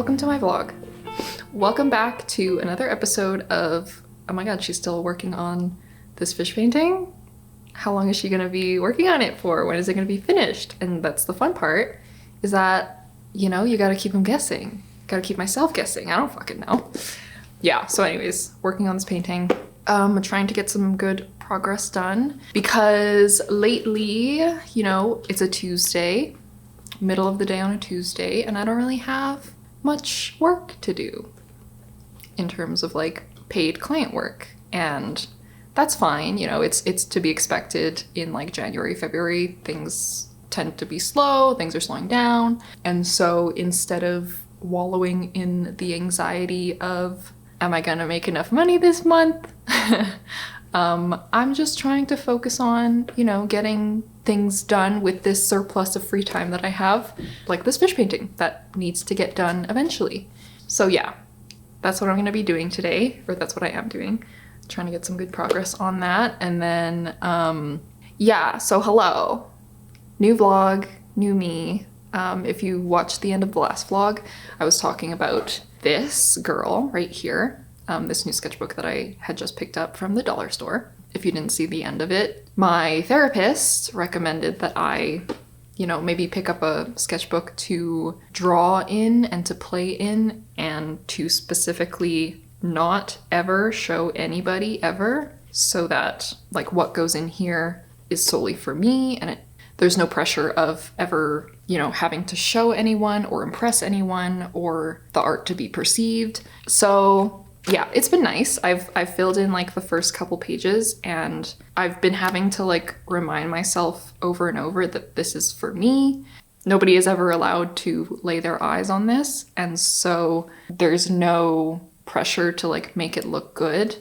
welcome to my vlog. Welcome back to another episode of, oh my god, she's still working on this fish painting? How long is she gonna be working on it for? When is it gonna be finished? And that's the fun part, is that, you know, you gotta keep them guessing. Gotta keep myself guessing, I don't fucking know. Yeah, so anyways, working on this painting. Trying to get some good progress done because lately, you know, it's a Tuesday, middle of the day on a Tuesday, and I don't really have much work to do in terms of like paid client work, and that's fine. You know, it's to be expected. In like January, February, things tend to be slow, things are slowing down, and so instead of wallowing in the anxiety of am I gonna make enough money this month, I'm just trying to focus on, you know, getting things done with this surplus of free time that I have, like this fish painting that needs to get done eventually. So yeah, that's what I'm gonna be doing today, or that's what I am doing, trying to get some good progress on that. And then, yeah, so hello, new vlog, new me. If you watched the end of the last vlog, I was talking about this girl right here, this new sketchbook that I had just picked up from the dollar store. If you didn't see the end of it, my therapist recommended that I, you know, maybe pick up a sketchbook to draw in and to play in, and to specifically not ever show anybody ever, so that like what goes in here is solely for me, and there's no pressure of ever, you know, having to show anyone or impress anyone or the art to be perceived. So yeah, it's been nice. I've filled in like the first couple pages, and I've been having to like remind myself over and over that this is for me. Nobody is ever allowed to lay their eyes on this, and so there's no pressure to like make it look good.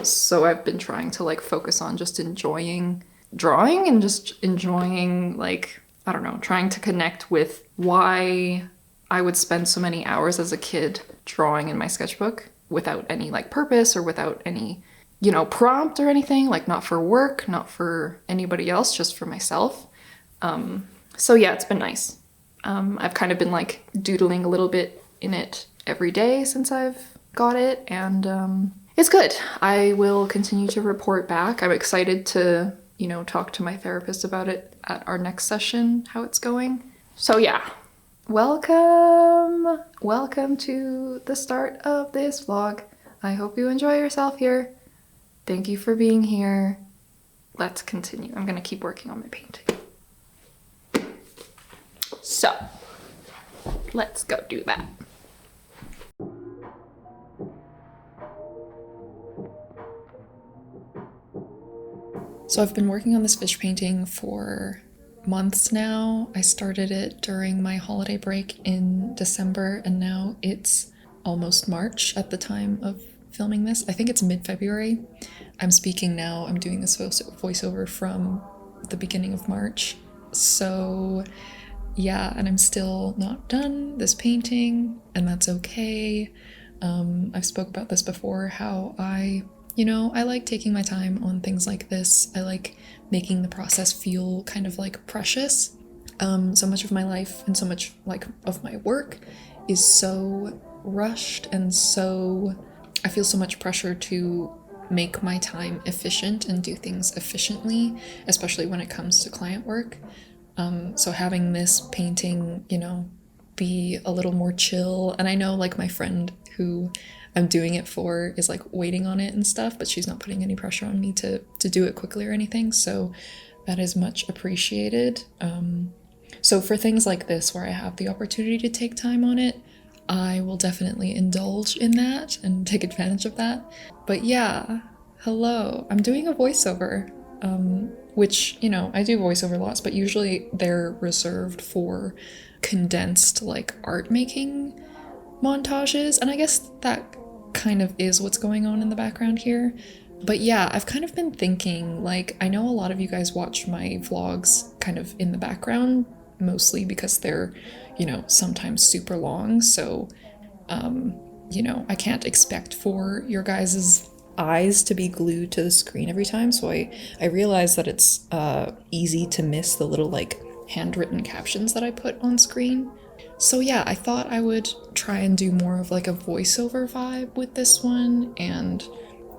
So I've been trying to like focus on just enjoying drawing and just enjoying, like, I don't know, trying to connect with why I would spend so many hours as a kid drawing in my sketchbook without any like purpose or without any, you know, prompt or anything, like not for work, not for anybody else, just for myself. So yeah, it's been nice. I've kind of been like doodling a little bit in it every day since I've got it, and it's good. I will continue to report back. I'm excited to, you know, talk to my therapist about it at our next session, how it's going. So yeah, welcome to the start of this vlog. I hope you enjoy yourself here. Thank you for being here. Let's continue. I'm gonna keep working on my painting. So let's go do that. So I've been working on this fish painting for months now. I started it during my holiday break in December, and now it's almost March at the time of filming this. I think it's mid-February. I'm speaking now. I'm doing this voiceover from the beginning of March. So yeah, and I'm still not done this painting, and that's okay. I've spoke about this before, how I like taking my time on things like this. I like making the process feel kind of like precious. So much of my life and so much like of my work is so rushed, and so I feel so much pressure to make my time efficient and do things efficiently, especially when it comes to client work. So having this painting, you know, be a little more chill, and I know like my friend who I'm doing it for is like waiting on it and stuff, but she's not putting any pressure on me to do it quickly or anything, so that is much appreciated. So for things like this where I have the opportunity to take time on it, I will definitely indulge in that and take advantage of that. But yeah, hello, I'm doing a voiceover, which, you know, I do voiceover lots, but usually they're reserved for condensed like art making montages, and I guess that kind of is what's going on in the background here. But yeah, I've kind of been thinking, like, I know a lot of you guys watch my vlogs kind of in the background, mostly because they're, you know, sometimes super long, so you know, I can't expect for your guys's eyes to be glued to the screen every time, so I realize that it's easy to miss the little like handwritten captions that I put on screen. So yeah, I thought I would try try and do more of like a voiceover vibe with this one and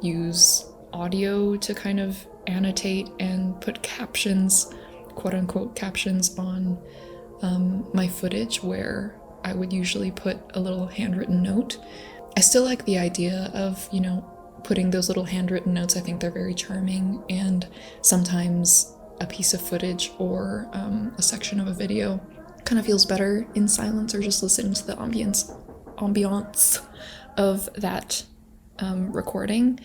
use audio to kind of annotate and put captions, quote unquote captions, on my footage where I would usually put a little handwritten note. I still like the idea of, you know, putting those little handwritten notes. I think they're very charming, and sometimes a piece of footage or a section of a video kind of feels better in silence, or just listening to the ambience of that recording.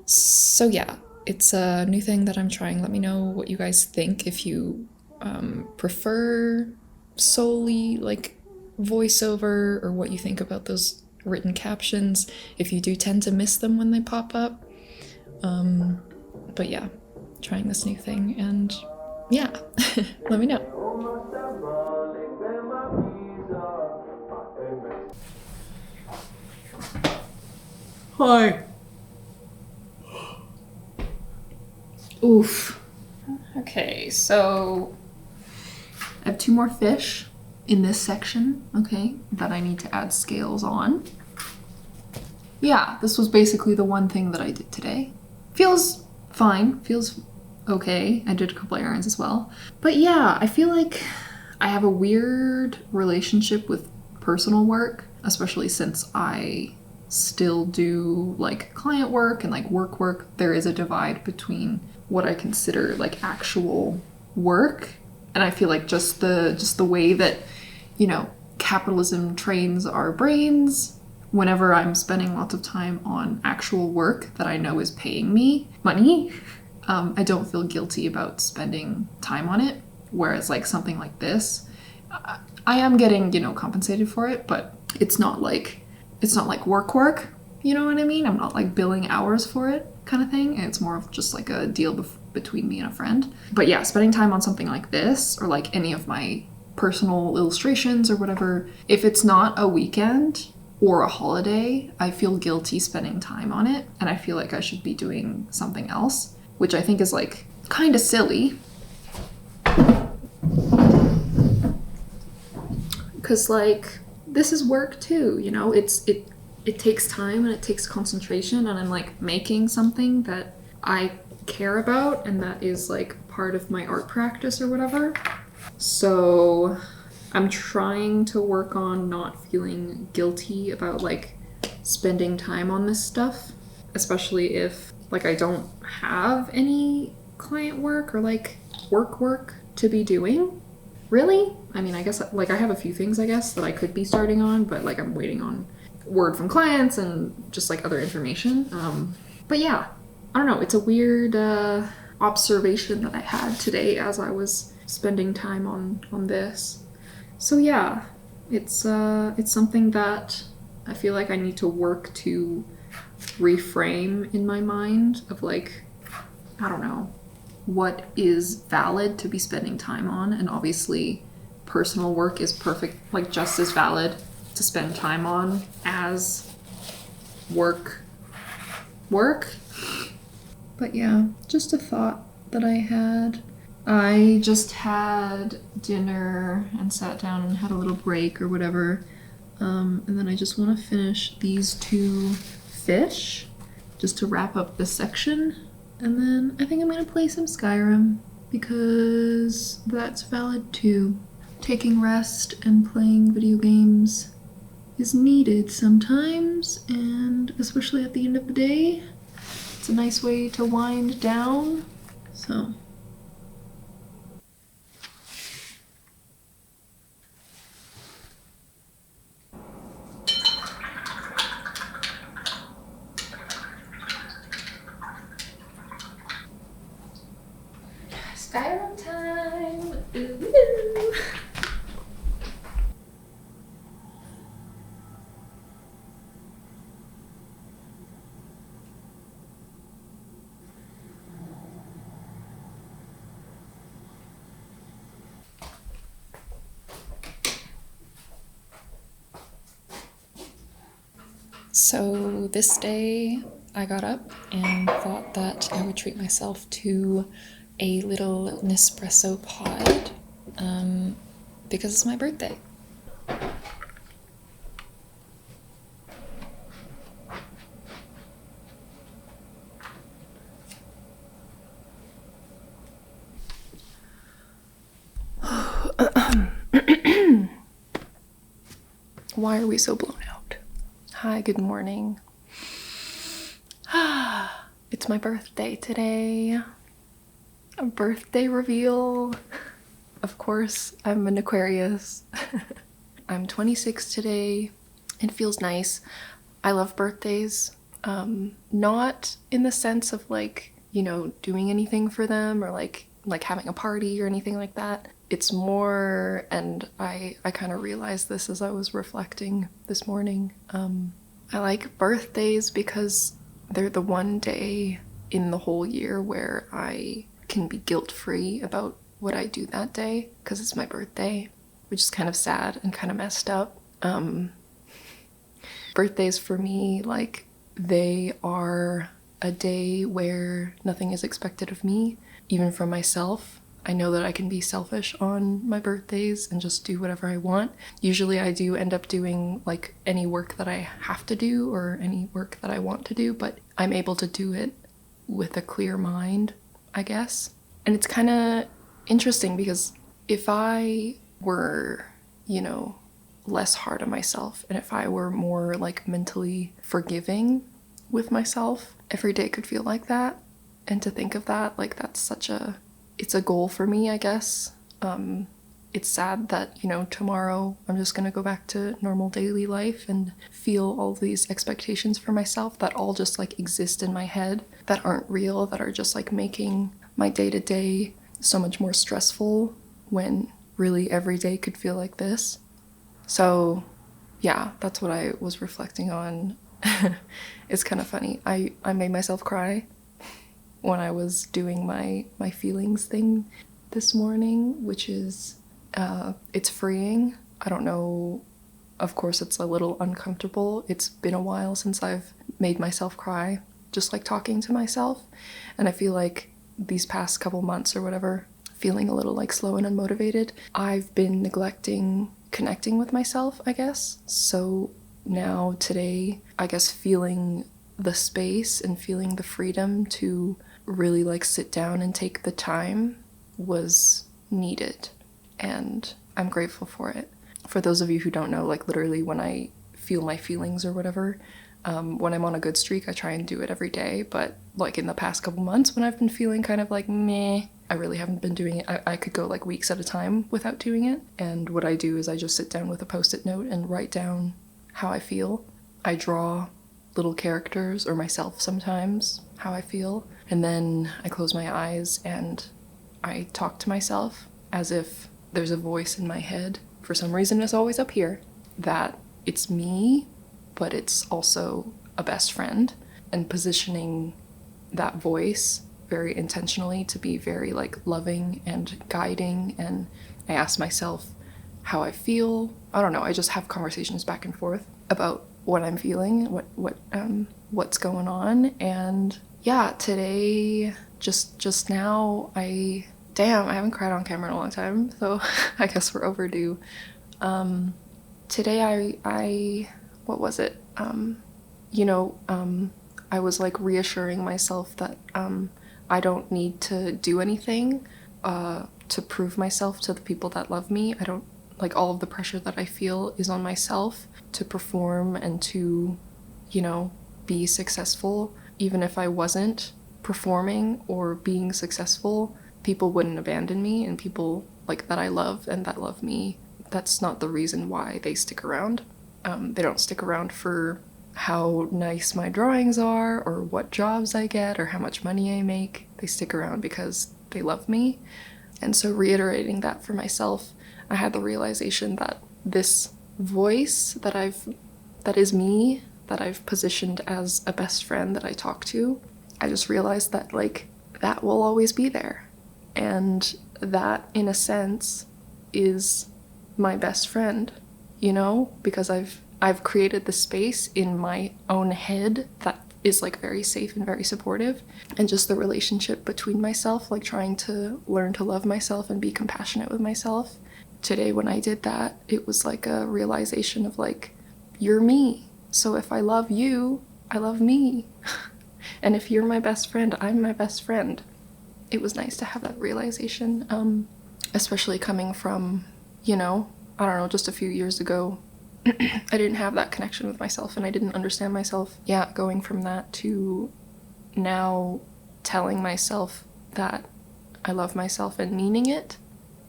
So yeah, it's a new thing that I'm trying. Let me know what you guys think, if you prefer solely like voiceover, or what you think about those written captions, if you do tend to miss them when they pop up. But yeah, trying this new thing, and yeah, let me know. Hi. Oof. Okay, so I have 2 more fish in this section, okay, that I need to add scales on. Yeah, this was basically the one thing that I did today. Feels fine, feels okay. I did a couple errands as well. But yeah, I feel like I have a weird relationship with personal work, especially since I still do like client work and like work. There is a divide between what I consider like actual work, and I feel like just the way that, you know, capitalism trains our brains. Whenever I'm spending lots of time on actual work that I know is paying me money, I don't feel guilty about spending time on it. Whereas like something like this, I am getting, you know, compensated for it, but it's not like work, you know what I mean? I'm not like billing hours for it kind of thing. And it's more of just like a deal between me and a friend. But yeah, spending time on something like this, or like any of my personal illustrations or whatever, if it's not a weekend or a holiday, I feel guilty spending time on it, and I feel like I should be doing something else, which I think is like kind of silly. Because like, this is work too, you know? It takes time and it takes concentration, and I'm like making something that I care about and that is like part of my art practice or whatever. So I'm trying to work on not feeling guilty about like spending time on this stuff, especially if like I don't have any client work or like work to be doing. Really? I mean, I guess like I have a few things I guess that I could be starting on, but like I'm waiting on word from clients and just like other information. But yeah, I don't know. It's a weird observation that I had today as I was spending time on this. So yeah, it's something that I feel like I need to work to reframe in my mind of like, I don't know, what is valid to be spending time on. And obviously personal work is perfect, like just as valid to spend time on as work. But yeah, just a thought that I had. I just had dinner and sat down and had a little break or whatever. And then I just want to finish these 2 fish just to wrap up this section. And then I think I'm going to play some Skyrim because that's valid too. Taking rest and playing video games is needed sometimes, and especially at the end of the day, it's a nice way to wind down. So Skyrim time! Ooh. So this day I got up and thought that I would treat myself to a little Nespresso pod because it's my birthday. Why are we so blown out? Hi, good morning. It's my birthday today. A birthday reveal. Of course, I'm an Aquarius. I'm 26 today. It feels nice. I love birthdays. Not in the sense of like, you know, doing anything for them or like having a party or anything like that. It's more, and I kind of realized this as I was reflecting this morning. I like birthdays because they're the one day in the whole year where I can be guilt-free about what I do that day because it's my birthday, which is kind of sad and kind of messed up. Birthdays for me, like, they are a day where nothing is expected of me, even from myself. I know that I can be selfish on my birthdays and just do whatever I want. Usually I do end up doing like any work that I have to do or any work that I want to do, but I'm able to do it with a clear mind, I guess. And it's kind of interesting because if I were, you know, less hard on myself and if I were more like mentally forgiving with myself, every day could feel like that. And to think of that, like that's it's a goal for me, I guess. It's sad that, you know, tomorrow I'm just gonna go back to normal daily life and feel all these expectations for myself that all just like exist in my head, that aren't real, that are just like making my day-to-day so much more stressful when really every day could feel like this. So yeah, that's what I was reflecting on. It's kind of funny. I made myself cry when I was doing my feelings thing this morning, which is, it's freeing. I don't know, of course it's a little uncomfortable. It's been a while since I've made myself cry, just like talking to myself. And I feel like these past couple months or whatever, feeling a little like slow and unmotivated, I've been neglecting connecting with myself, I guess. So now today, I guess feeling the space and feeling the freedom to really like sit down and take the time was needed, and I'm grateful for it. For those of you who don't know, like literally when I feel my feelings or whatever, when I'm on a good streak, I try and do it every day, but like in the past couple months when I've been feeling kind of like meh, I really haven't been doing it. I could go like weeks at a time without doing it, and what I do is I just sit down with a post-it note and write down how I feel. I draw little characters, or myself sometimes, how I feel, and then I close my eyes and I talk to myself as if there's a voice in my head. For some reason it's always up here, that it's me, but it's also a best friend, and positioning that voice very intentionally to be very like loving and guiding. And I ask myself how I feel. I don't know, I just have conversations back and forth about what I'm feeling, what's going on. And yeah, today, just now, I haven't cried on camera in a long time, so I guess we're overdue. Today I what was it? I was like reassuring myself that I don't need to do anything to prove myself to the people that love me. I don't, like, all of the pressure that I feel is on myself to perform and to, you know, be successful. Even if I wasn't performing or being successful, people wouldn't abandon me, and people like that I love and that love me, that's not the reason why they stick around. They don't stick around for how nice my drawings are or what jobs I get or how much money I make. They stick around because they love me. And so reiterating that for myself, I had the realization that this voice that is me, that I've positioned as a best friend that I talk to, I just realized that, like, that will always be there. And that, in a sense, is my best friend, you know? Because I've created the space in my own head that is, like, very safe and very supportive. And just the relationship between myself, like, trying to learn to love myself and be compassionate with myself. Today, when I did that, it was like a realization of, like, you're me. So if I love you, I love me. And if you're my best friend, I'm my best friend. It was nice to have that realization, especially coming from, you know, I don't know, just a few years ago, I didn't have that connection with myself and I didn't understand myself. Yeah, going from that to now telling myself that I love myself and meaning it.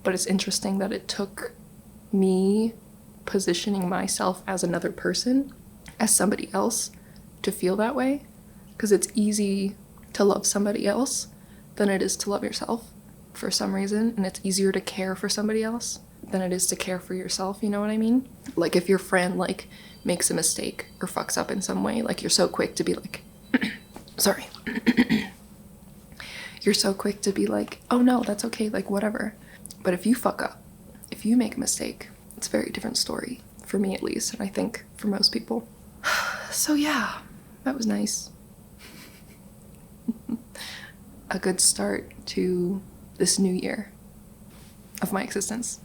But it's interesting that it took me positioning myself as another person, as somebody else, to feel that way. Because it's easy to love somebody else than it is to love yourself for some reason. And it's easier to care for somebody else than it is to care for yourself, you know what I mean? Like if your friend like makes a mistake or fucks up in some way, like you're so quick to be like, sorry. You're so quick to be like, oh no, that's okay, like whatever. But if you fuck up, if you make a mistake, it's a very different story, for me at least, and I think for most people. So yeah, that was nice. A good start to this new year of my existence.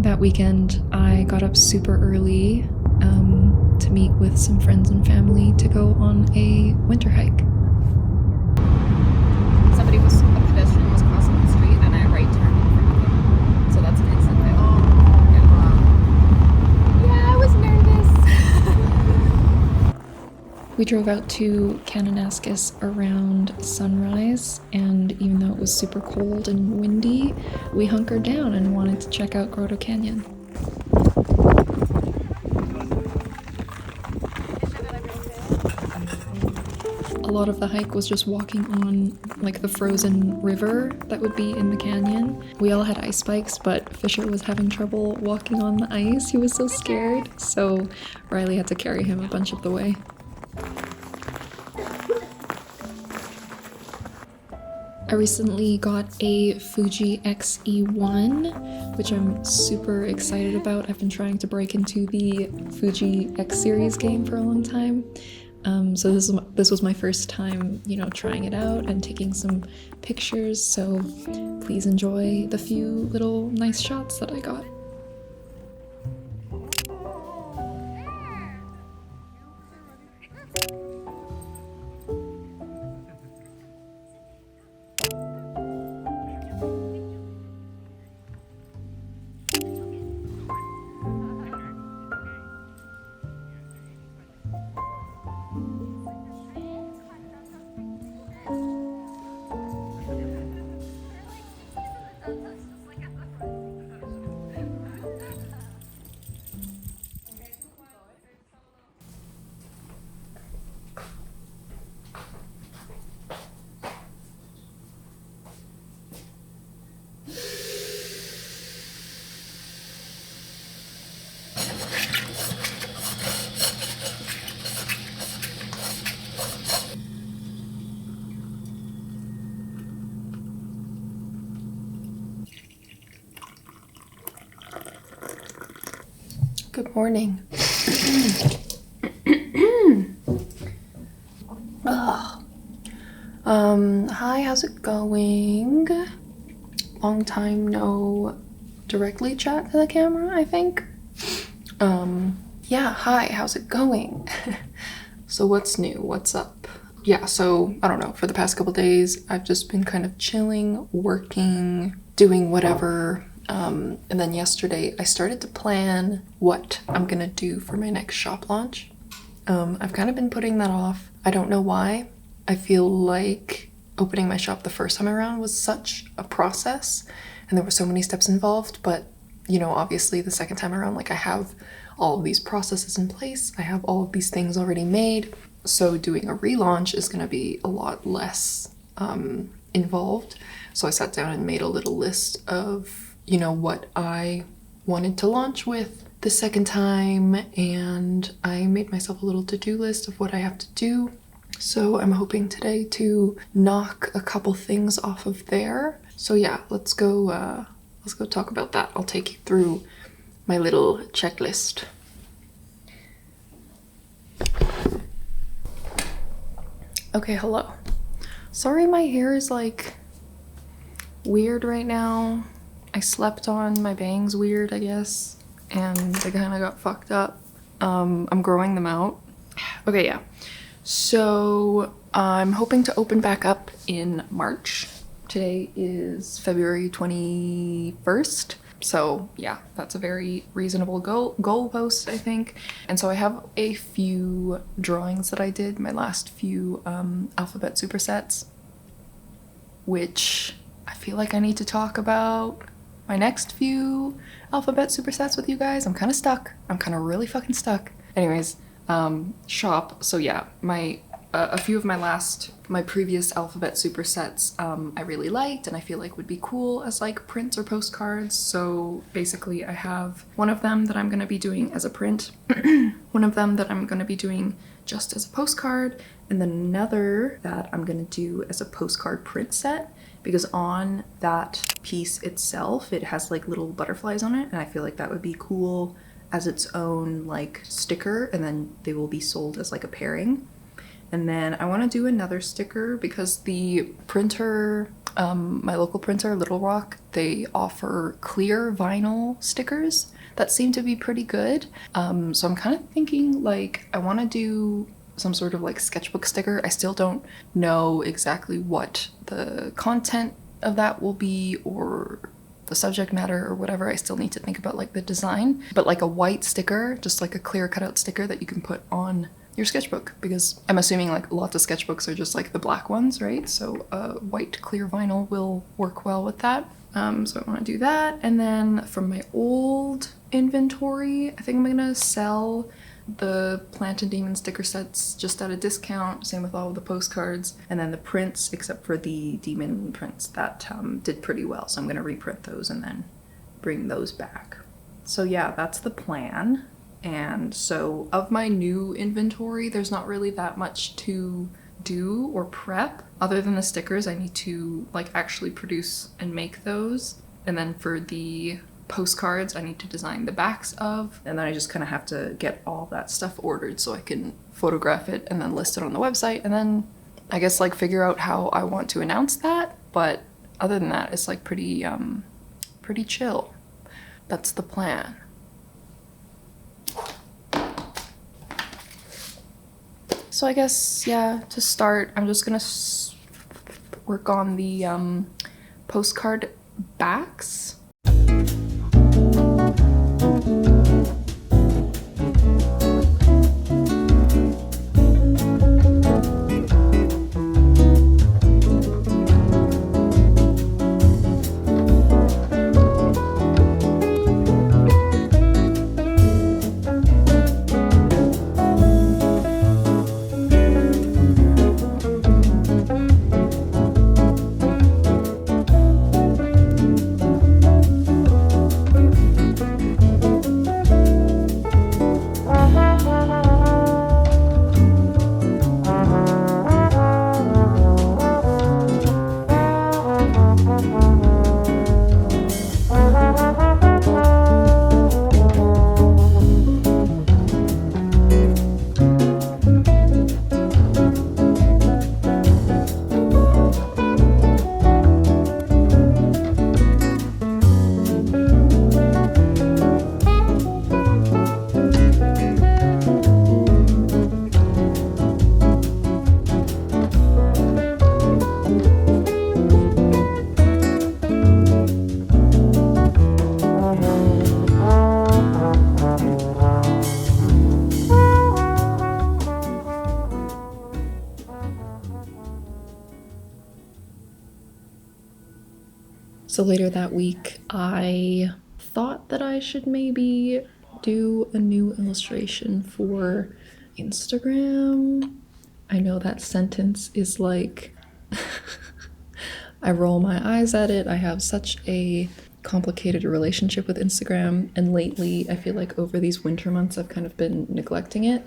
That weekend, I got up super early to meet with some friends and family to go on a winter hike. A pedestrian was crossing the street and I right turned in front of them. So that's an instant fail. Yeah, I was nervous. We drove out to Kananaskis around sunrise, and even though it was super cold and windy, we hunkered down and wanted to check out Grotto Canyon. A lot of the hike was just walking on like the frozen river that would be in the canyon. We all had ice bikes, but Fisher was having trouble walking on the ice. He was so scared, so Riley had to carry him a bunch of the way. I recently got a Fuji X-E1, which I'm super excited about. I've been trying to break into the Fuji X series game for a long time. So this was my first time, you know, trying it out and taking some pictures, so please enjoy the few little nice shots that I got. Good morning. Hi, how's it going? Long time no directly chat to the camera, I think. Yeah, hi, how's it going? So what's new? What's up? Yeah, so I don't know, for the past couple days, I've just been kind of chilling, working, doing whatever. And then yesterday I started to plan what I'm gonna do for my next shop launch. I've kind of been putting that off. I don't know why. I feel like opening my shop the first time around was such a process and there were so many steps involved, but you know, obviously the second time around, like I have all of these processes in place. I have all of these things already made. So doing a relaunch is gonna be a lot less involved. So I sat down and made a little list of, you know, what I wanted to launch with the second time, and I made myself a little to-do list of what I have to do. So I'm hoping today to knock a couple things off of there. So yeah, let's go talk about that. I'll take you through my little checklist. Okay, hello. Sorry my hair is like weird right now. I slept on my bangs weird, I guess, and they kind of got fucked up. I'm growing them out. Okay, yeah. So I'm hoping to open back up in March. Today is February 21st. So yeah, that's a very reasonable goal post, I think. And so I have a few drawings that I did, my last few alphabet supersets, which I feel like I need to talk about my next few alphabet supersets with you guys. I'm kind of stuck. I'm kind of really fucking stuck. Anyways, shop. So yeah, a few of my previous alphabet supersets I really liked and I feel like would be cool as like prints or postcards. So basically I have one of them that I'm going to be doing as a print, one of them that I'm going to be doing just as a postcard, and then another that I'm going to do as a postcard print set, because on that piece itself it has like little butterflies on it, and I feel like that would be cool as its own like sticker, and then they will be sold as like a pairing. And then I want to do another sticker because the printer, my local printer, Little Rock, they offer clear vinyl stickers that seem to be pretty good. So I'm kind of thinking like I want to do some sort of like sketchbook sticker. I still don't know exactly what the content of that will be or the subject matter or whatever. I still need to think about like the design, but like a white sticker, just like a clear cutout sticker that you can put on your sketchbook, because I'm assuming like lots of sketchbooks are just like the black ones, right? So white clear vinyl will work well with that. So I want to do that. And then from my old inventory, I think I'm gonna sell the Plant and Demon sticker sets just at a discount, same with all of the postcards, and then the prints, except for the demon prints that did pretty well, so I'm gonna reprint those and then bring those back. So yeah, that's the plan. And so of my new inventory, there's not really that much to do or prep other than the stickers. I need to like actually produce and make those, and then for the postcards I need to design the backs of, and then I just kind of have to get all that stuff ordered so I can photograph it and then list it on the website, and then I guess like figure out how I want to announce that. But other than that, it's like pretty chill. That's the plan. So I guess, yeah, to start, I'm just gonna work on the postcard backs. So later that week, I thought that I should maybe do a new illustration for Instagram. I know that sentence is like I roll my eyes at it. I have such a complicated relationship with Instagram, and lately I feel like over these winter months I've kind of been neglecting it.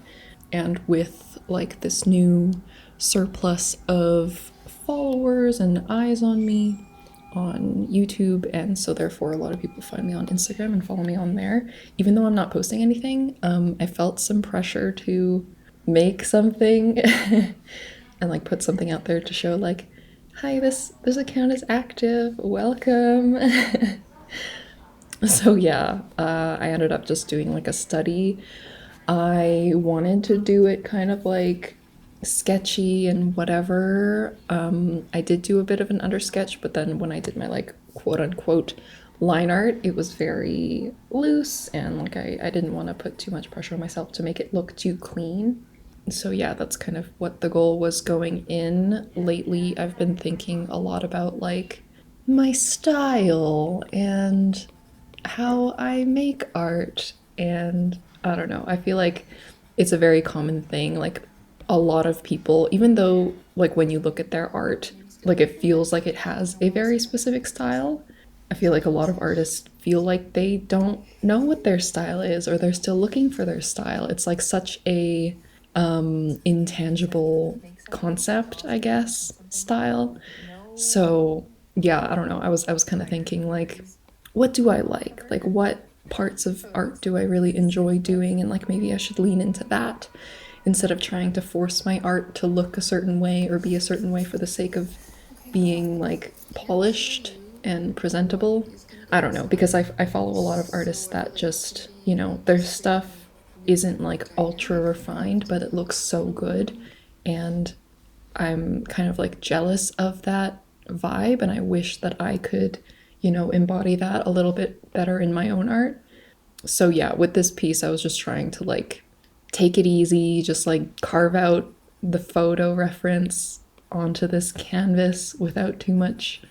And with like this new surplus of followers and eyes on me on YouTube, and so therefore a lot of people find me on Instagram and follow me on there. Even though I'm not posting anything, I felt some pressure to make something and like put something out there to show like, hi, this account is active, welcome. So yeah, I ended up just doing like a study. I wanted to do it kind of like sketchy and whatever. I did do a bit of an undersketch, but then when I did my like quote unquote line art, it was very loose, and like I didn't want to put too much pressure on myself to make it look too clean. So yeah, that's kind of what the goal was going in. Lately, I've been thinking a lot about like my style and how I make art, and I don't know, I feel like it's a very common thing. Like a lot of people, even though like when you look at their art, like it feels like it has a very specific style, I feel like a lot of artists feel like they don't know what their style is, or they're still looking for their style. It's like such a intangible concept, I guess, style. So yeah, I don't know. I was kind of thinking like, what do I like? Like what parts of art do I really enjoy doing? And like maybe I should lean into that instead of trying to force my art to look a certain way or be a certain way for the sake of being like polished and presentable. I don't know, because I follow a lot of artists that just, you know, their stuff isn't like ultra refined, but it looks so good. And I'm kind of like jealous of that vibe, and I wish that I could, you know, embody that a little bit better in my own art. So yeah, with this piece, I was just trying to like take it easy, just like carve out the photo reference onto this canvas without too much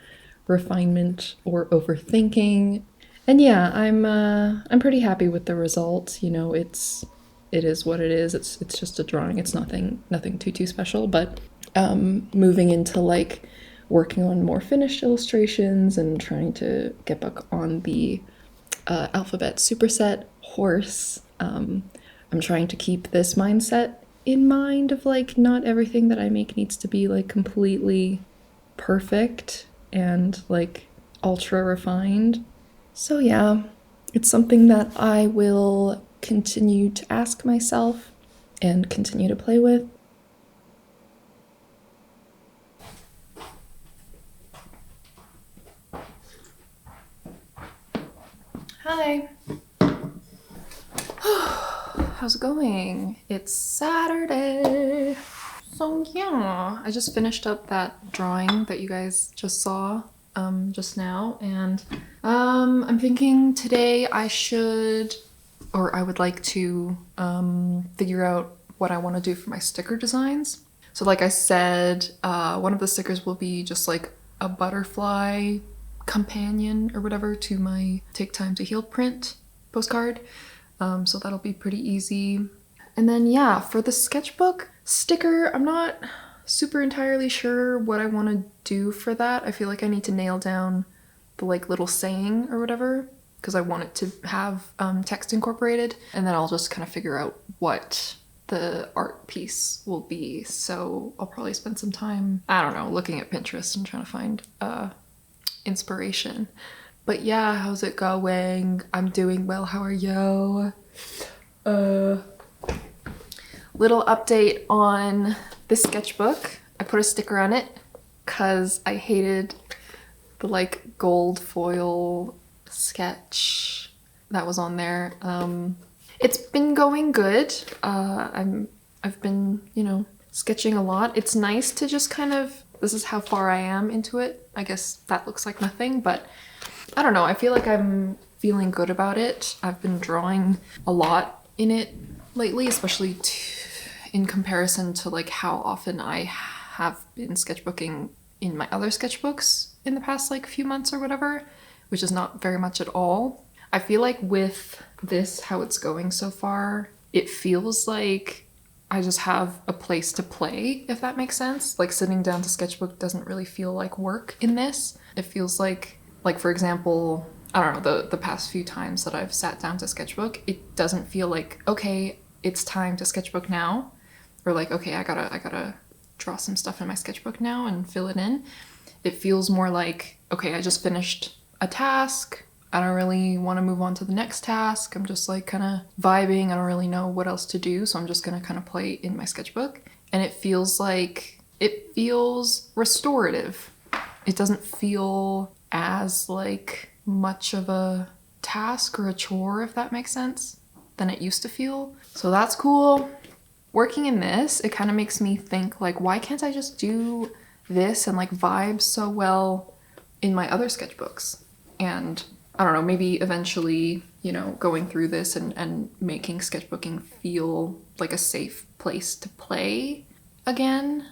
refinement or overthinking. And yeah, I'm pretty happy with the result. You know, it is what it is. It's just a drawing. It's nothing too special. But moving into like working on more finished illustrations and trying to get back on the alphabet superset horse. I'm trying to keep this mindset in mind of like not everything that I make needs to be like completely perfect and like ultra refined. So yeah, it's something that I will continue to ask myself and continue to play with. Hi. How's it going? It's Saturday. So yeah, I just finished up that drawing that you guys just saw just now, and I'm thinking today I would like to figure out what I want to do for my sticker designs. So like I said, one of the stickers will be just like a butterfly companion or whatever to my Take Time to Heal print postcard. So that'll be pretty easy. And then yeah, for the sketchbook sticker, I'm not super entirely sure what I want to do for that. I feel like I need to nail down the like little saying or whatever, because I want it to have text incorporated, and then I'll just kind of figure out what the art piece will be. So I'll probably spend some time, I don't know, looking at Pinterest and trying to find inspiration. But yeah, how's it going? I'm doing well. How are you? Little update on this sketchbook. I put a sticker on it because I hated the like gold foil sketch that was on there. It's been going good. I've been, you know, sketching a lot. It's nice to just kind of, this is how far I am into it. I guess that looks like nothing, but I don't know. I feel like I'm feeling good about it. I've been drawing a lot in it lately, especially in comparison to like how often I have been sketchbooking in my other sketchbooks in the past like few months or whatever, which is not very much at all. I feel like with this, how it's going so far, it feels like I just have a place to play, if that makes sense. Like sitting down to sketchbook doesn't really feel like work in this. It feels like for example, I don't know, the past few times that I've sat down to sketchbook, it doesn't feel like, okay, it's time to sketchbook now. Or like, okay, I gotta draw some stuff in my sketchbook now and fill it in. It feels more like, okay, I just finished a task. I don't really want to move on to the next task. I'm just like kind of vibing. I don't really know what else to do. So I'm just going to kind of play in my sketchbook. And it feels restorative. It doesn't feel as like much of a task or a chore, if that makes sense, than it used to feel. So that's cool. Working in this, it kind of makes me think like, why can't I just do this and like vibe so well in my other sketchbooks? And I don't know, maybe eventually, you know, going through this and making sketchbooking feel like a safe place to play again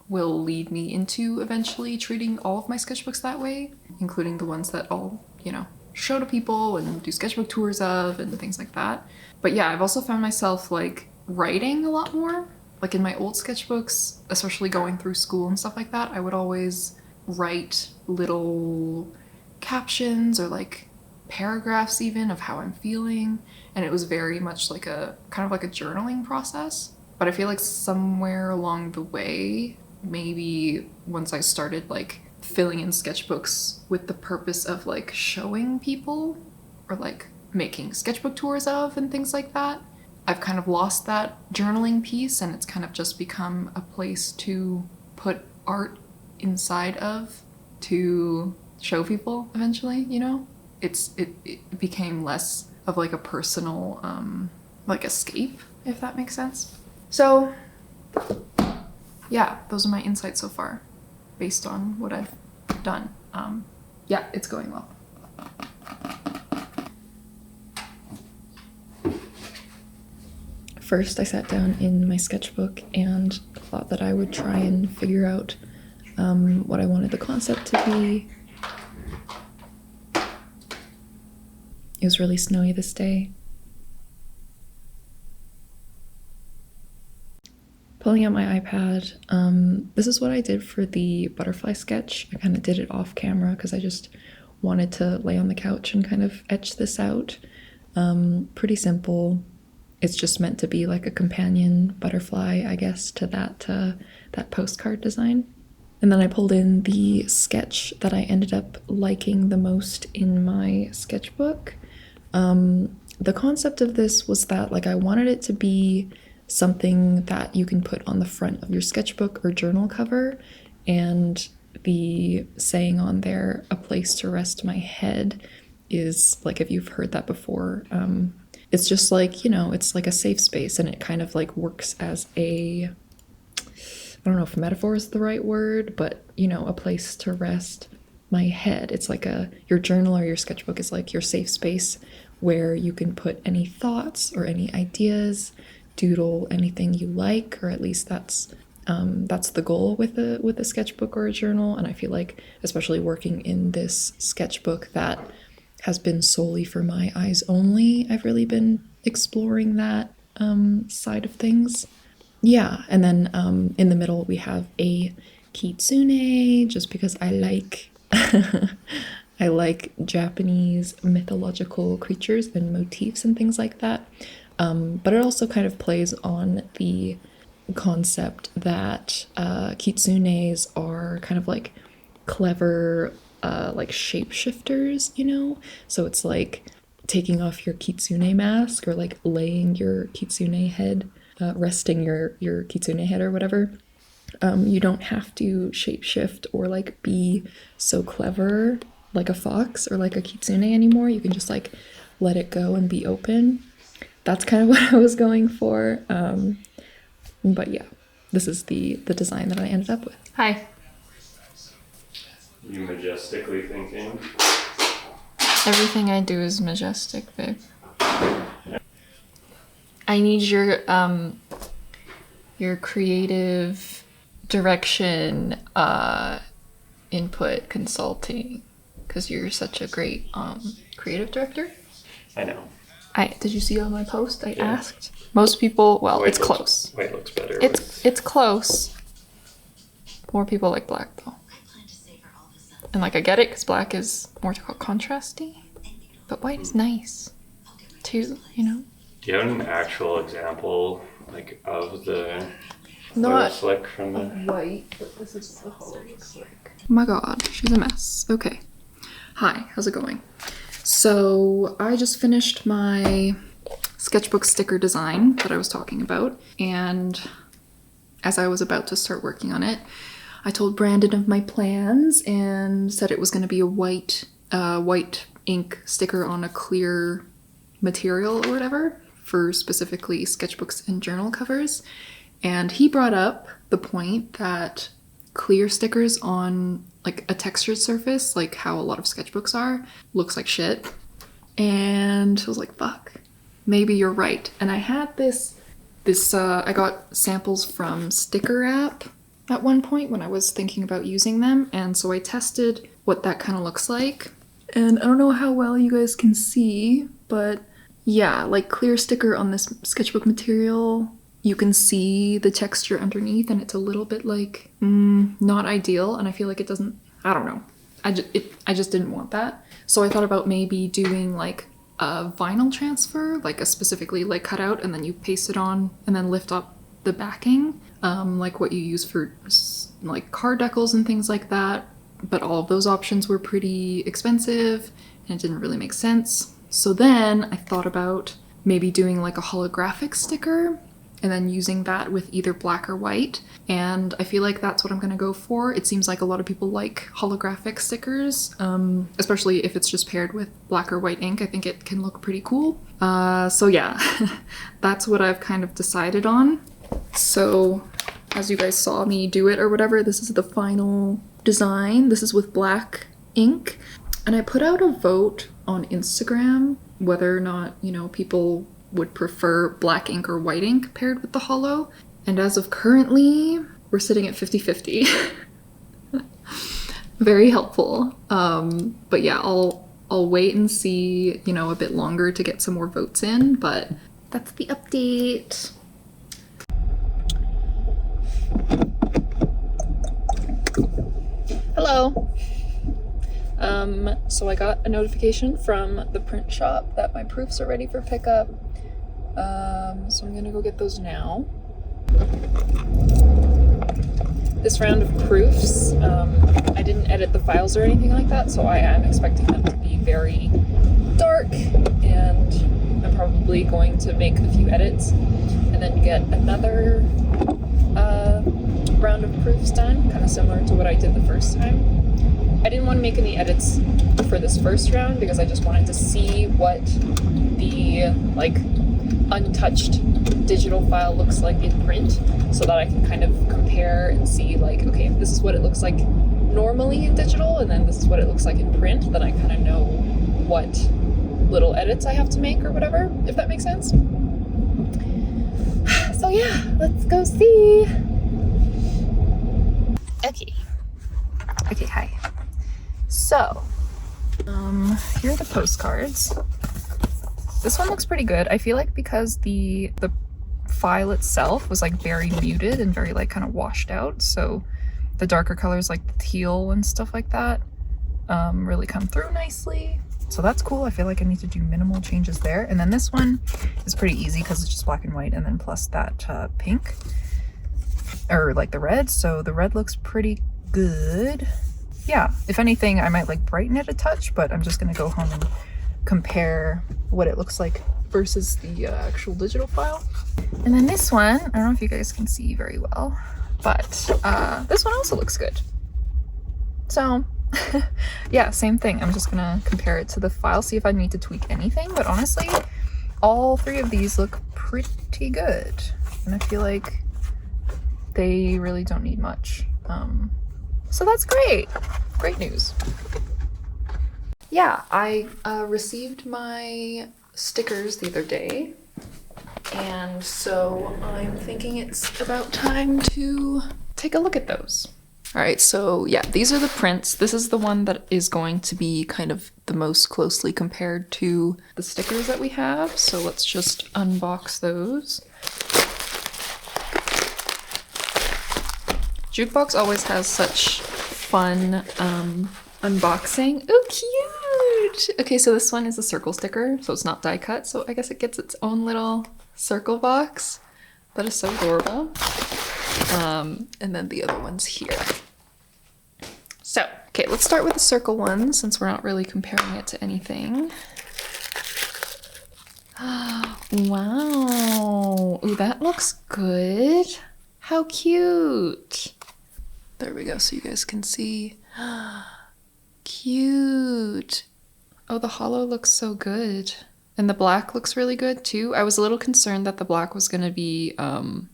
will lead me into eventually treating all of my sketchbooks that way, including the ones that I'll, you know, show to people and do sketchbook tours of and things like that. But yeah, I've also found myself like writing a lot more. Like in my old sketchbooks, especially going through school and stuff like that, I would always write little captions or like paragraphs even of how I'm feeling, and it was very much like a kind of like a journaling process. But I feel like somewhere along the way, maybe once I started like filling in sketchbooks with the purpose of like showing people or like making sketchbook tours of and things like that, I've kind of lost that journaling piece, and it's kind of just become a place to put art inside of to show people eventually, you know? It became less of like a personal like escape, if that makes sense. So yeah, those are my insights so far based on what I've done. Yeah, it's going well. First, I sat down in my sketchbook and thought that I would try and figure out what I wanted the concept to be. It was really snowy this day. Pulling out my iPad, this is what I did for the butterfly sketch. I kind of did it off camera because I just wanted to lay on the couch and kind of etch this out. Pretty simple. It's just meant to be like a companion butterfly, I guess, to that postcard design. And then I pulled in the sketch that I ended up liking the most in my sketchbook. The concept of this was that like I wanted it to be something that you can put on the front of your sketchbook or journal cover, and the saying on there, "A place to rest my head," is like, if you've heard that before, it's just like, you know, it's like a safe space, and it kind of like works as a, I don't know if metaphor is the right word, but you know, a place to rest my head. It's like your journal or your sketchbook is like your safe space where you can put any thoughts or any ideas, doodle anything you like, or at least that's the goal with a sketchbook or a journal. And I feel like, especially working in this sketchbook that has been solely for my eyes only, I've really been exploring that side of things. Yeah, and then in the middle we have a kitsune, just because I like I like Japanese mythological creatures and motifs and things like that. But it also kind of plays on the concept that kitsunes are kind of like clever like shapeshifters, you know? So it's like taking off your kitsune mask, or like laying your kitsune head, resting your kitsune head or whatever. You don't have to shapeshift or like be so clever like a fox or like a kitsune anymore. You can just like let it go and be open. That's kind of what I was going for. But yeah, this is the design that I ended up with. Hi. You majestically thinking? Everything I do is majestic, babe. I need your creative direction input consulting, because you're such a great creative director. I know. Did you see on my post? I Yeah. asked. Most people, well, White it's looks- close. White looks better. It's close. More people like black though. And like I get it because black is more contrasty, but white is nice too, you know? Do you have an actual example like of the Not slick from the white, but this is the hollow looks like. Oh my god, she's a mess. Okay. Hi, how's it going? So I just finished my sketchbook sticker design that I was talking about, and as I was about to start working on it, I told Brandon of my plans and said it was going to be a white ink sticker on a clear material or whatever for specifically sketchbooks and journal covers. And he brought up the point that clear stickers on like a textured surface, like how a lot of sketchbooks are, looks like shit. And I was like, fuck, maybe you're right. And I had I got samples from Sticker App at one point when I was thinking about using them. And so I tested what that kind of looks like. And I don't know how well you guys can see, but yeah, like clear sticker on this sketchbook material, you can see the texture underneath and it's a little bit like not ideal. And I feel like it doesn't, I don't know. I just didn't want that. So I thought about maybe doing like a vinyl transfer, like a specifically like cut out and then you paste it on and then lift up the backing, like what you use for like card decals and things like that. But all of those options were pretty expensive and it didn't really make sense. So then I thought about maybe doing like a holographic sticker and then using that with either black or white. And I feel like that's what I'm gonna go for. It seems like a lot of people like holographic stickers, especially if it's just paired with black or white ink. I think it can look pretty cool. So yeah, that's what I've kind of decided on. So as you guys saw me do it or whatever, this is the final design. This is with black ink. And I put out a vote on Instagram whether or not, you know, people would prefer black ink or white ink paired with the hollow. And as of currently, we're sitting at 50-50. Very helpful. But yeah, I'll wait and see, you know, a bit longer to get some more votes in, but that's the update. Hello. So I got a notification from the print shop that my proofs are ready for pickup. So I'm gonna go get those now. This round of proofs, I didn't edit the files or anything like that, so I am expecting them to be very dark, and I'm probably going to make a few edits and then get another round of proofs done, kind of similar to what I did the first time. I didn't want to make any edits for this first round because I just wanted to see what the like untouched digital file looks like in print so that I can kind of compare and see like, okay, if this is what it looks like normally in digital and then this is what it looks like in print, then I kind of know what little edits I have to make or whatever, if that makes sense. So yeah, let's go see. Okay, hi. So, here are the postcards. This one looks pretty good. I feel like because the file itself was like very muted and very like kind of washed out, so the darker colors like the teal and stuff like that really come through nicely. So that's cool. I feel like I need to do minimal changes there. And then this one is pretty easy because it's just black and white and then plus that pink or like the red. So the red looks pretty good. Yeah, if anything, I might like brighten it a touch, but I'm just gonna go home and compare what it looks like versus the actual digital file. And then this one, I don't know if you guys can see very well, but this one also looks good. So yeah, same thing. I'm just gonna compare it to the file, see if I need to tweak anything, but honestly, all three of these look pretty good. And I feel like they really don't need much. So that's great. Great news. Yeah, I received my stickers the other day, and so I'm thinking it's about time to take a look at those. All right, so yeah, these are the prints. This is the one that is going to be kind of the most closely compared to the stickers that we have. So let's just unbox those. Jukebox always has such fun unboxing. Oh, cute! Okay, so this one is a circle sticker, so it's not die cut, so I guess it gets its own little circle box. That is so adorable. And then the other one's here. So, okay, let's start with the circle one since we're not really comparing it to anything. Wow! Ooh, that looks good. How cute! There we go, so you guys can see. Cute! Oh, the hollow looks so good. And the black looks really good too. I was a little concerned that the black was gonna be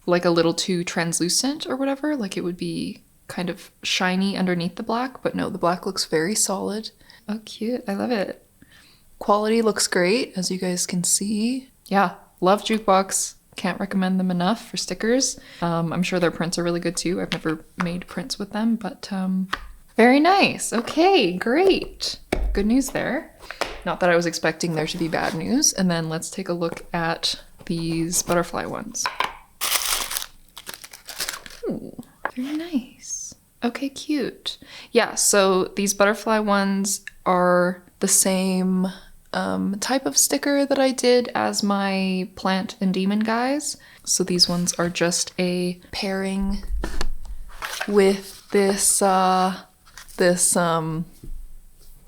like a little too translucent or whatever, like it would be kind of shiny underneath the black, but no, the black looks very solid. Oh, cute. I love it. Quality looks great, as you guys can see. Yeah, love Jukebox. Can't recommend them enough for stickers. I'm sure their prints are really good too. I've never made prints with them, but very nice. Okay, great. Good news there. Not that I was expecting there to be bad news. And then let's take a look at these butterfly ones. Ooh, very nice. Okay, cute. Yeah, so these butterfly ones are the same type of sticker that I did as my plant and demon guys. So these ones are just a pairing with this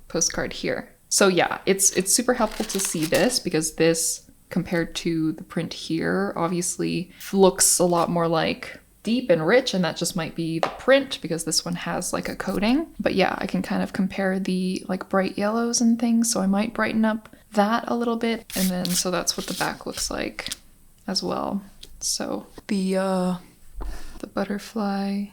postcard here. So yeah, it's super helpful to see this because this compared to the print here obviously looks a lot more like deep and rich, and that just might be the print because this one has like a coating. But yeah, I can kind of compare the like bright yellows and things, so I might brighten up that a little bit, and then so that's what the back looks like as well. So the butterfly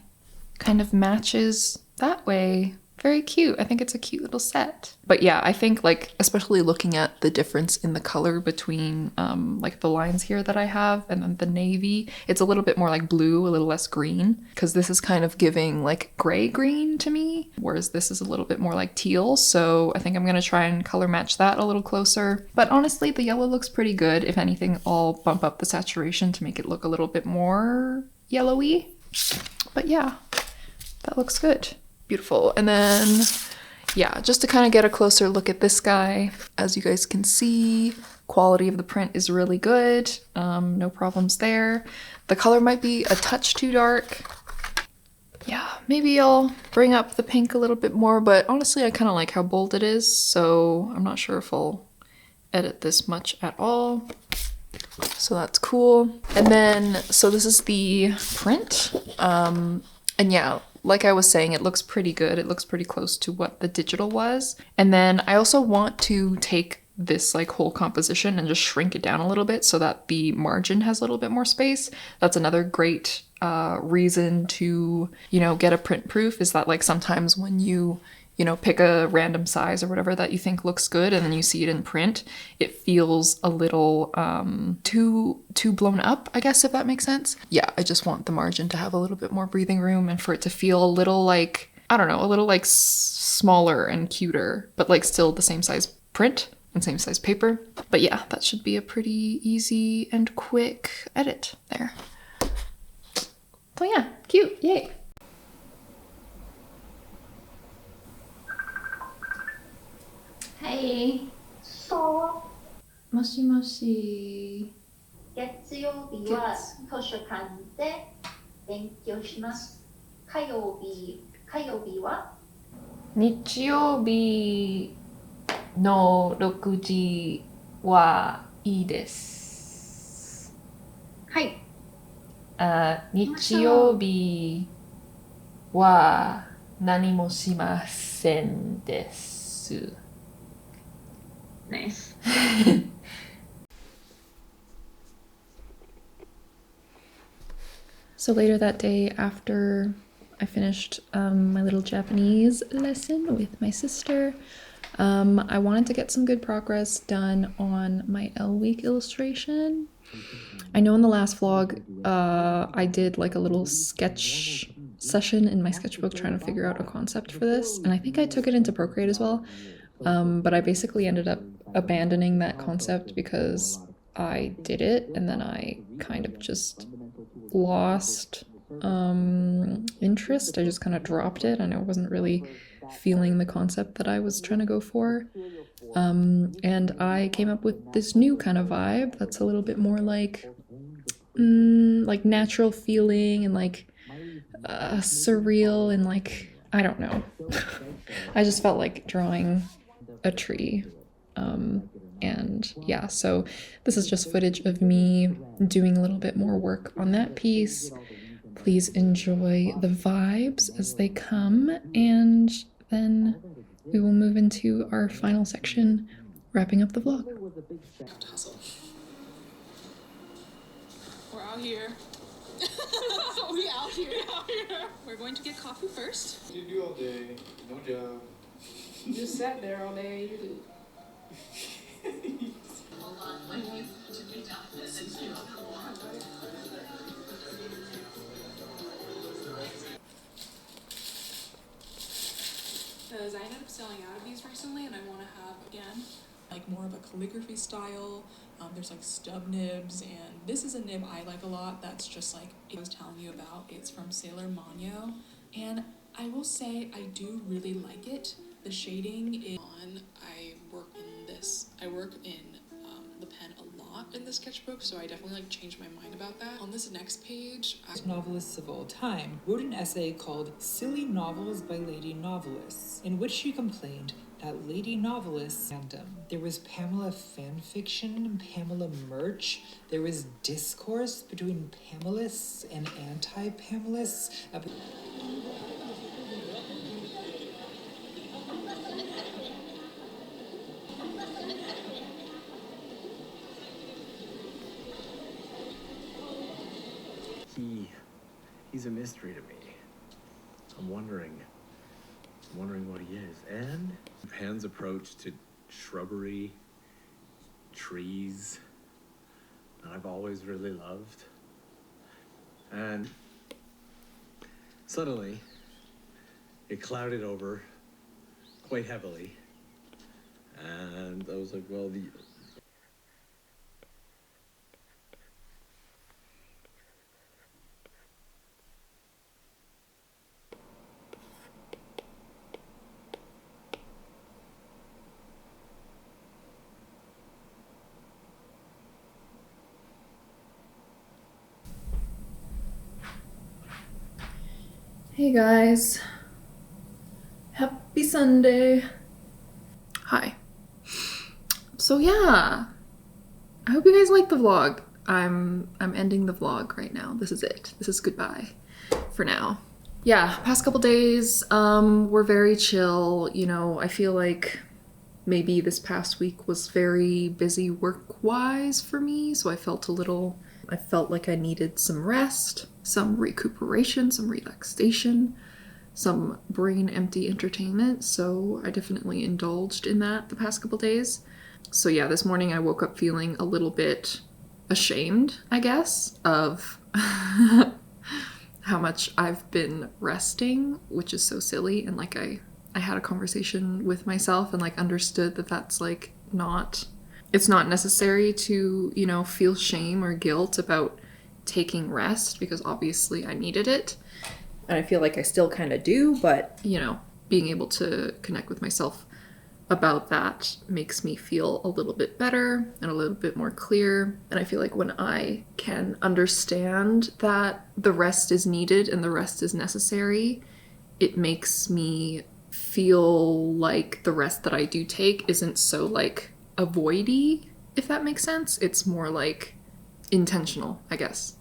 kind of matches that way. Very cute. I think it's a cute little set. But yeah, I think like, especially looking at the difference in the color between like the lines here that I have and then the navy, it's a little bit more like blue, a little less green, because this is kind of giving like gray green to me, whereas this is a little bit more like teal. So I think I'm going to try and color match that a little closer. But honestly, the yellow looks pretty good. If anything, I'll bump up the saturation to make it look a little bit more yellowy. But yeah, that looks good. Beautiful. And then, yeah, just to kind of get a closer look at this guy, as you guys can see, quality of the print is really good. No problems there. The color might be a touch too dark. Yeah, maybe I'll bring up the pink a little bit more, but honestly, I kind of like how bold it is, so I'm not sure if I'll edit this much at all. So that's cool. And then, so this is the print. And yeah, like I was saying, it looks pretty good. It looks pretty close to what the digital was. And then I also want to take this like whole composition and just shrink it down a little bit so that the margin has a little bit more space. That's another great reason to, you know, get a print proof, is that like sometimes when you know, pick a random size or whatever that you think looks good and then you see it in print, it feels a little too blown up, I guess, if that makes sense. Yeah, I just want the margin to have a little bit more breathing room and for it to feel a little like, I don't know, a little like smaller and cuter, but like still the same size print and same size paper. But yeah, that should be a pretty easy and quick edit there. So yeah, cute, yay. Hey. そう。もしもし。月曜日は図書館で勉強します。火曜日は日曜日の6時はいいです。はい。日曜日は何もしませんです。Nice. So later that day, after I finished my little Japanese lesson with my sister, I wanted to get some good progress done on my L week illustration. I know in the last vlog, I did like a little sketch session in my sketchbook trying to figure out a concept for this, and I think I took it into Procreate as well. But I basically ended up abandoning that concept because I did it and then I kind of just lost interest. I just kind of dropped it and I wasn't really feeling the concept that I was trying to go for. And I came up with this new kind of vibe that's a little bit more like natural feeling and like surreal and like, I don't know. I just felt like drawing a tree. And yeah, so this is just footage of me doing a little bit more work on that piece. Please enjoy the vibes as they come, and then we will move into our final section, wrapping up the vlog. Hustle. We're out here. We out here. We're going to get coffee first. What did you do all day? No job. You just sat there all day. You did. Because I ended up selling out of these recently, and I want to have again like more of a calligraphy style. There's like stub nibs, and this is a nib I like a lot. That's just like I was telling you about. It's from Sailor Manyo, and I will say I do really like it. The shading is on. I work in the pen a lot in the sketchbook, so I definitely like changed my mind about that. On this next page, novelists of all time wrote an essay called Silly Novels by Lady Novelists, in which she complained that lady novelists fandom. There was Pamela fanfiction and Pamela merch. There was discourse between Pamelists and anti-Pamelists. He's a mystery to me. I'm wondering what he is. And Japan's approach to shrubbery, trees, that I've always really loved. And suddenly, it clouded over quite heavily. And I was like, well, Hey guys, happy Sunday. Hi. So yeah, I hope you guys like the vlog. I'm ending the vlog right now. This is it. This is goodbye for now. Yeah, past couple days were very chill. You know, I feel like maybe this past week was very busy work-wise for me, so I felt like I needed some rest, some recuperation, some relaxation, some brain empty entertainment, so I definitely indulged in that the past couple days. So yeah, this morning I woke up feeling a little bit ashamed, I guess, of how much I've been resting, which is so silly, and like I had a conversation with myself and like understood that that's like it's not necessary to, you know, feel shame or guilt about taking rest, because obviously I needed it. And I feel like I still kind of do, but, you know, being able to connect with myself about that makes me feel a little bit better and a little bit more clear. And I feel like when I can understand that the rest is needed and the rest is necessary, it makes me feel like the rest that I do take isn't so like avoidy, if that makes sense. It's more like intentional, I guess.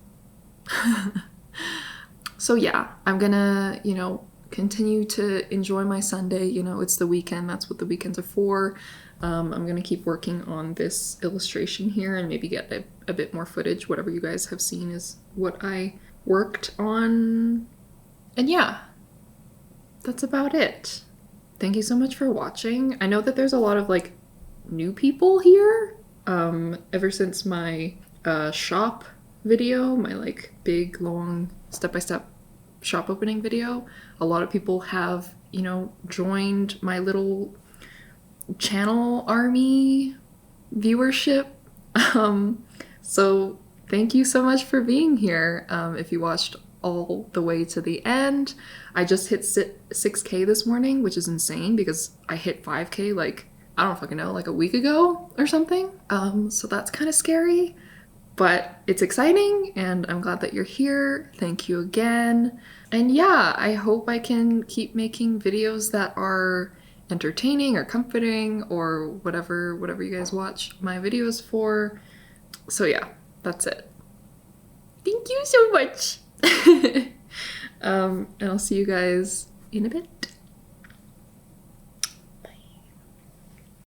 So yeah, I'm gonna, you know, continue to enjoy my Sunday. You know, it's the weekend. That's what the weekends are for. I'm gonna keep working on this illustration here and maybe get a bit more footage. Whatever you guys have seen is what I worked on. And yeah, that's about it. Thank you so much for watching. I know that there's a lot of like new people here. Ever since my shop video, my like big long step-by-step shop opening video, a lot of people have, you know, joined my little channel army viewership. So thank you so much for being here. If you watched all the way to the end, I just hit 6K this morning, which is insane because I hit 5K like, I don't fucking know, like a week ago or something. So that's kind of scary, but it's exciting and I'm glad that you're here. Thank you again. And yeah, I hope I can keep making videos that are entertaining or comforting or whatever you guys watch my videos for. So yeah, that's it. Thank you so much. And I'll see you guys in a bit.